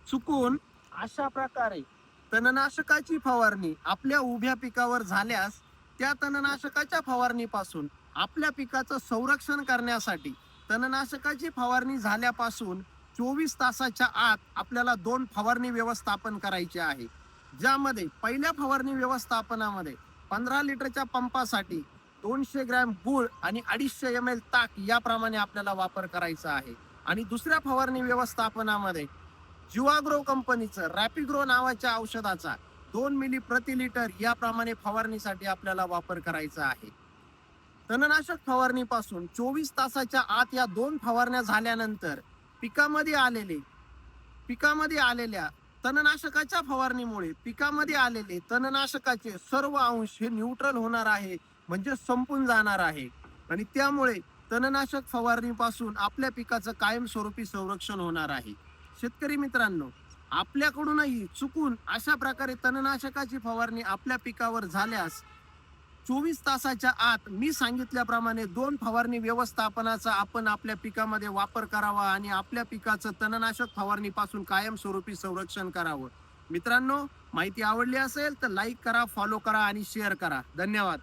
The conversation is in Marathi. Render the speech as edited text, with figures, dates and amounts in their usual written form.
चुकून अशा प्रकारे तणनाशकाची फवारणी आपल्या उभ्या पिकावर झाल्यास त्या तणनाशकाच्या फवारणीपासून आपल्या पिकाचं संरक्षण करण्यासाठी तणनाशकाची फवारणी झाल्यापासून 24 तासाच्या आत आपल्याला 2 फवारणी व्यवस्थापन करायचे आहे. ज्यामध्ये पहिल्या फवारणी व्यवस्थापनामध्ये 15 लिटरच्या पंपासाठी 200 ग्रॅम गूळ आणि 250 ml ताक याप्रमाणे आपल्याला वापर करायचा आहे. आणि दुसऱ्या फवारणी व्यवस्थापनामध्ये जीवाग्रो कंपनीचं रॅपिग्रो नावाच्या औषधाचा 2 मिली प्रति लिटर याप्रमाणे फवारणीसाठी आपल्याला वापर करायचा आहे. तणनाशक फवारणीपासून 24 तासाच्या आत या 2 फवारण्या झाल्यानंतर पिकामध्ये आलेल्या तणनाशकाच्या फवारणीमुळे पिकामध्ये आलेले तणनाशकाचे सर्व अंश हे न्यूट्रल होणार आहे, म्हणजे संपून जाणार आहे. आणि त्यामुळे तणनाशक फवारणीपासून आपल्या पिकाचं कायमस्वरूपी संरक्षण होणार आहे. शेतकरी मित्रांनो, आपल्याकडूनही चुकून अशा प्रकारे तणनाशकाची फवारणी आपल्या पिकावर झाल्यास 24 तासाच्या आत मी सांगितल्याप्रमाणे 2 फवारणी व्यवस्थापनाचा आपण आपल्या पिकामध्ये वापर करावा आणि आपल्या पिकाचं तणनाशक फवारणीपासून कायमस्वरूपी संरक्षण करावं. मित्रांनो, माहिती आवडली असेल तर लाईक करा, फॉलो करा आणि शेअर करा. धन्यवाद.